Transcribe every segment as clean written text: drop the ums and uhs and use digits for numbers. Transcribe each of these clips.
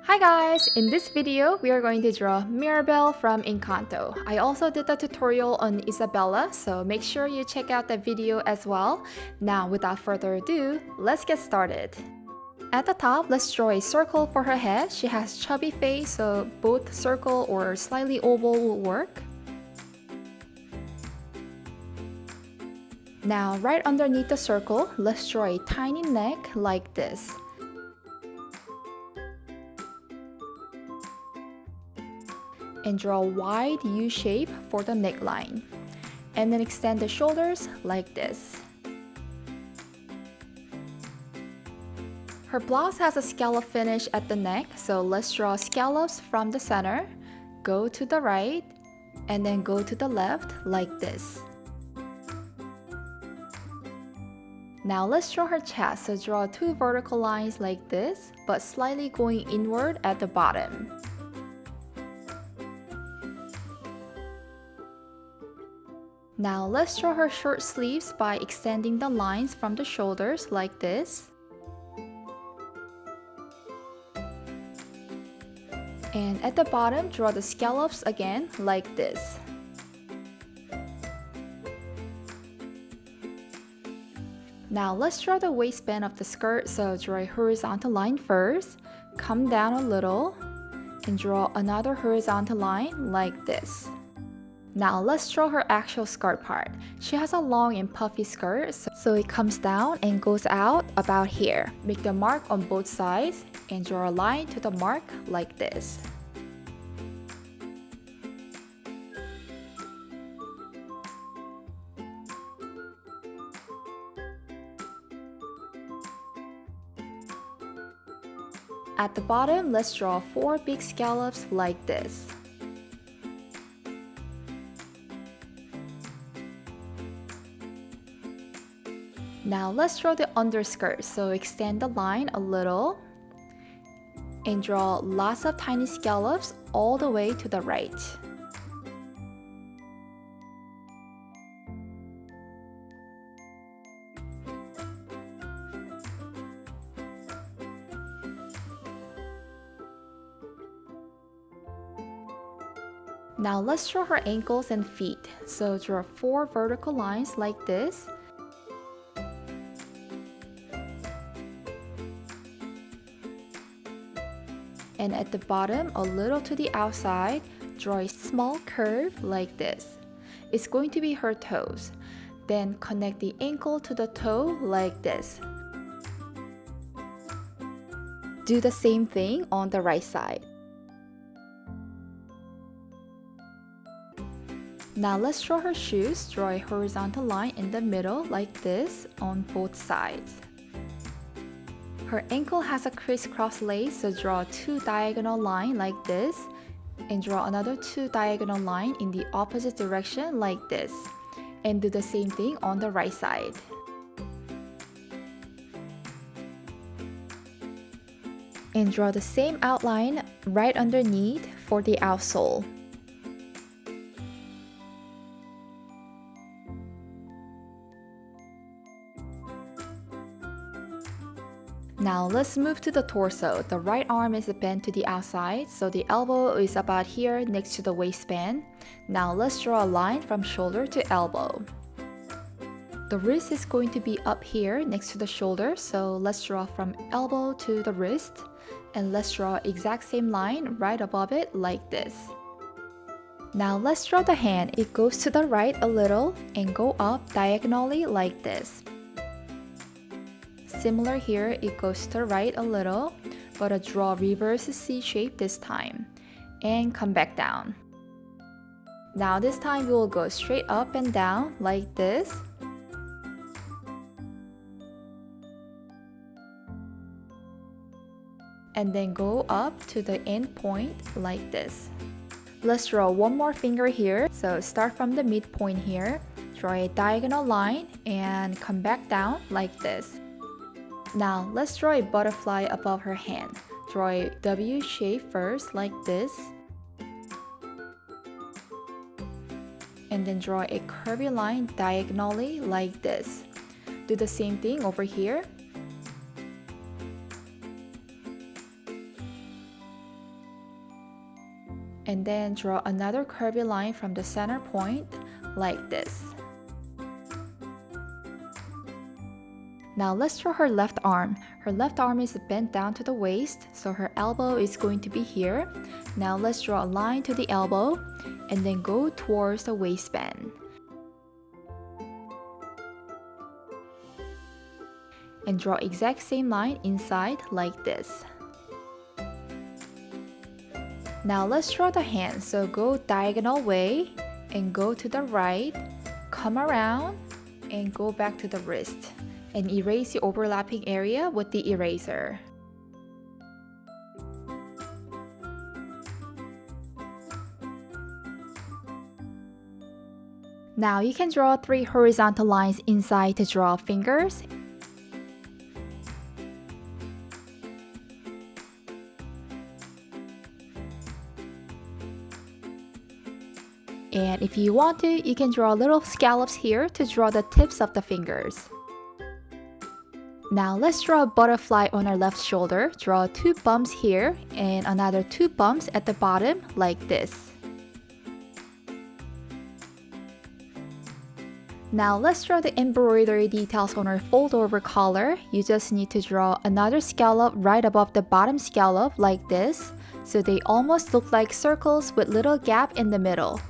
Hi guys! In this video, we are going to draw Mirabel from Encanto. I also did a tutorial on Isabella, so make sure you check out that video as well. Now, without further ado, let's get started. At the top, let's draw a circle for her head. She has chubby face, so both circle or slightly oval will work. Now, right underneath the circle, let's draw a tiny neck like this. And draw a wide U shape for the neckline. And then extend the shoulders like this. Her blouse has a scallop finish at the neck, so let's draw scallops from the center, go to the right, and then go to the left like this. Now let's draw her chest, so draw two vertical lines like this, but slightly going inward at the bottom. Now let's draw her short sleeves by extending the lines from the shoulders like this. And at the bottom, draw the scallops again like this. Now let's draw the waistband of the skirt, so draw a horizontal line first, come down a little, and draw another horizontal line like this. Now let's draw her actual skirt part. She has a long and puffy skirt, so it comes down and goes out about here. Make the mark on both sides and draw a line to the mark like this. At the bottom, let's draw 4 big scallops like this. Now let's draw the underskirt, so extend the line a little and draw lots of tiny scallops all the way to the right. Now let's draw her ankles and feet, so draw 4 vertical lines like this. And at the bottom, a little to the outside, draw a small curve like this. It's going to be her toes. Then connect the ankle to the toe like this. Do the same thing on the right side. Now let's draw her shoes. Draw a horizontal line in the middle like this on both sides. Her ankle has a crisscross lace, so draw 2 diagonal lines like this and draw another 2 diagonal lines in the opposite direction like this. And do the same thing on the right side. And draw the same outline right underneath for the outsole. Now let's move to the torso. The right arm is bent to the outside, so the elbow is about here next to the waistband. Now let's draw a line from shoulder to elbow. The wrist is going to be up here next to the shoulder, so let's draw from elbow to the wrist. And let's draw exact same line right above it like this. Now let's draw the hand. It goes to the right a little and go up diagonally like this. Similar here, it goes to the right a little, but draw reverse C shape this time, and come back down. Now this time we will go straight up and down like this. And then go up to the end point like this. Let's draw one more finger here, so start from the midpoint here, draw a diagonal line, and come back down like this. Now let's draw a butterfly above her hand. Draw a W shape first like this. And then draw a curvy line diagonally like this. Do the same thing over here. And then draw another curvy line from the center point, like this. Now let's draw her left arm. Her left arm is bent down to the waist, so her elbow is going to be here. Now let's draw a line to the elbow, and then go towards the waistband. And draw exact same line inside like this. Now let's draw the hand, so go diagonal way, and go to the right, come around, and go back to the wrist. And erase the overlapping area with the eraser. Now you can draw 3 horizontal lines inside to draw fingers. And if you want to, you can draw little scallops here to draw the tips of the fingers. Now let's draw a butterfly on our left shoulder. Draw 2 bumps here and another 2 bumps at the bottom like this. Now let's draw the embroidery details on our fold over collar. You just need to draw another scallop right above the bottom scallop like this, so they almost look like circles with little gap in the middle.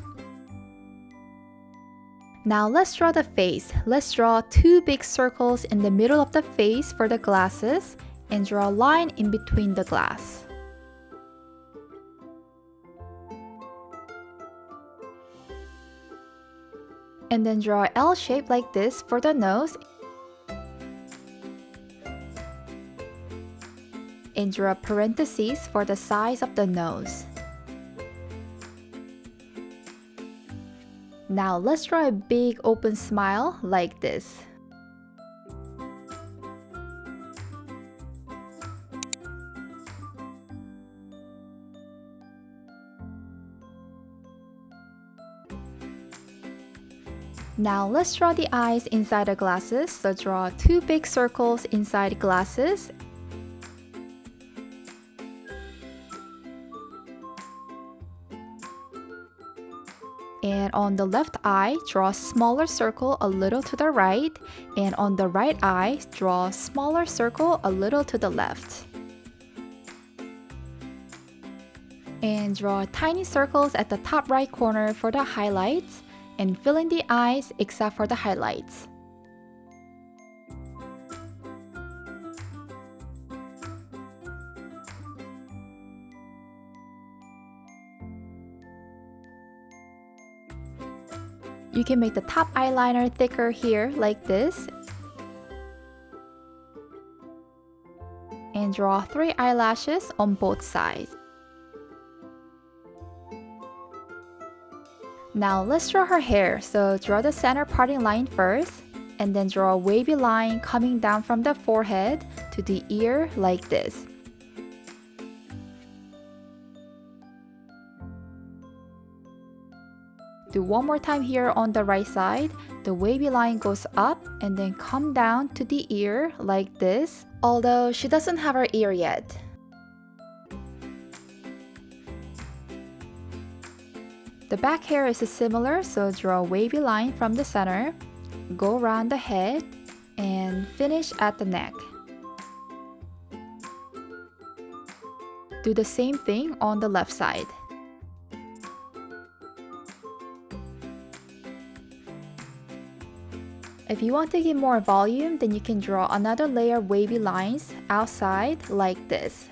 Now let's draw the face. Let's draw 2 big circles in the middle of the face for the glasses and draw a line in between the glass. And then draw an L shape like this for the nose. And draw parentheses for the size of the nose. Now let's draw a big open smile like this. Now let's draw the eyes inside the glasses. So draw 2 big circles inside glasses. And on the left eye, draw a smaller circle a little to the right. And on the right eye, draw a smaller circle a little to the left. And draw tiny circles at the top right corner for the highlights. And fill in the eyes except for the highlights. You can make the top eyeliner thicker here like this. And draw 3 eyelashes on both sides. Now let's draw her hair. So draw the center parting line first, and then draw a wavy line coming down from the forehead to the ear like this. Do one more time here on the right side. The wavy line goes up and then come down to the ear like this, although she doesn't have her ear yet. The back hair is similar, so draw a wavy line from the center, go around the head, and finish at the neck. Do the same thing on the left side. If you want to give more volume, then you can draw another layer of wavy lines outside like this.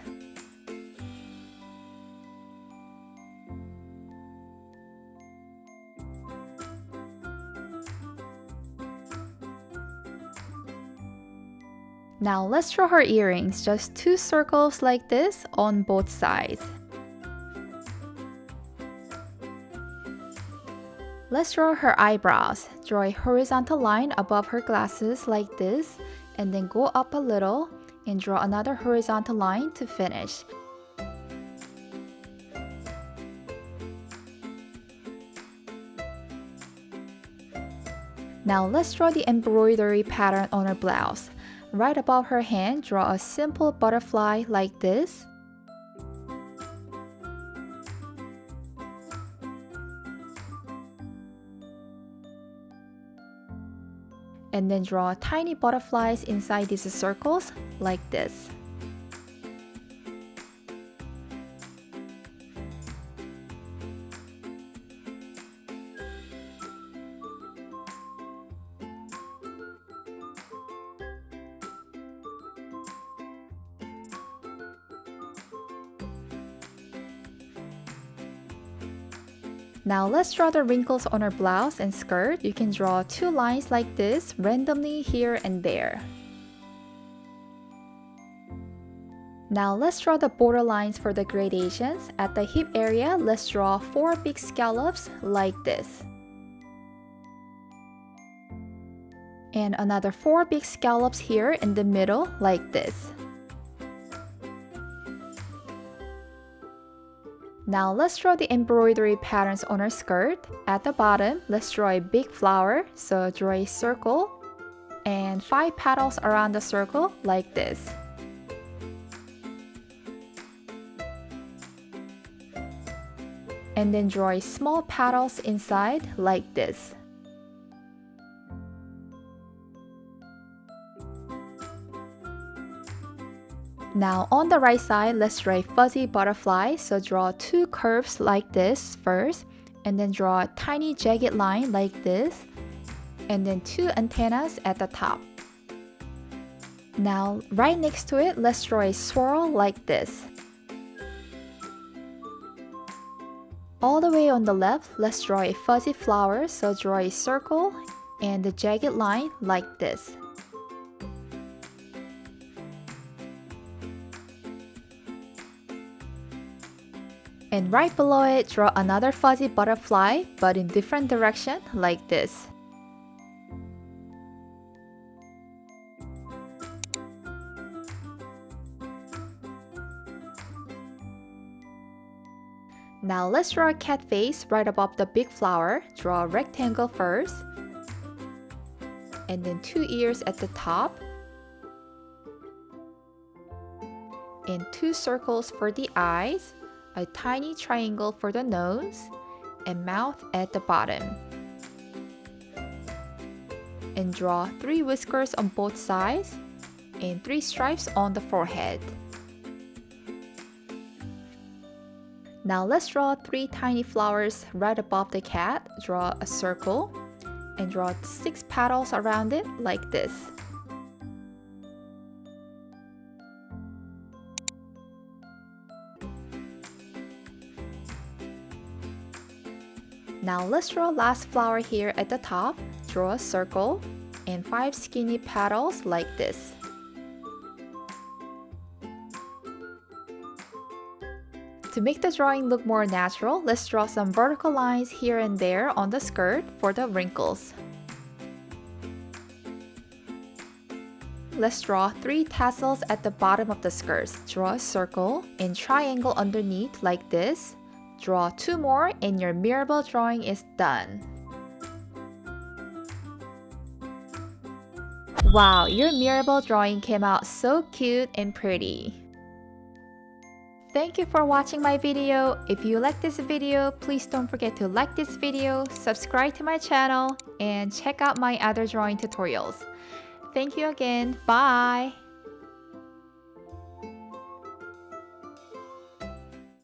Now let's draw her earrings, just 2 circles like this on both sides. Let's draw her eyebrows. Draw a horizontal line above her glasses like this, and then go up a little and draw another horizontal line to finish. Now let's draw the embroidery pattern on her blouse. Right above her hand, draw a simple butterfly like this. And then draw tiny butterflies inside these circles like this. Now let's draw the wrinkles on our blouse and skirt. You can draw 2 lines like this randomly here and there. Now let's draw the border lines for the gradations. At the hip area, let's draw 4 big scallops like this. And another 4 big scallops here in the middle like this. Now let's draw the embroidery patterns on our skirt. At the bottom, let's draw a big flower, so draw a circle and 5 petals around the circle like this. And then draw small petals inside like this. Now on the right side, let's draw a fuzzy butterfly, so draw 2 curves like this first, and then draw a tiny jagged line like this, and then 2 antennas at the top. Now right next to it, let's draw a swirl like this. All the way on the left, let's draw a fuzzy flower, so draw a circle and the jagged line like this. And right below it, draw another fuzzy butterfly, but in different direction, like this. Now let's draw a cat face right above the big flower. Draw a rectangle first, and then 2 ears at the top, and 2 circles for the eyes, a tiny triangle for the nose, and mouth at the bottom. And draw 3 whiskers on both sides, and 3 stripes on the forehead. Now let's draw 3 tiny flowers right above the cat. Draw a circle, and draw 6 petals around it like this. Now let's draw last flower here at the top. Draw a circle and 5 skinny petals like this. To make the drawing look more natural, let's draw some vertical lines here and there on the skirt for the wrinkles. Let's draw 3 tassels at the bottom of the skirt. Draw a circle and triangle underneath like this. Draw 2 more and your Mirabel drawing is done. Wow, your Mirabel drawing came out so cute and pretty. Thank you for watching my video. If you like this video, please don't forget to like this video, subscribe to my channel, and check out my other drawing tutorials. Thank you again. Bye!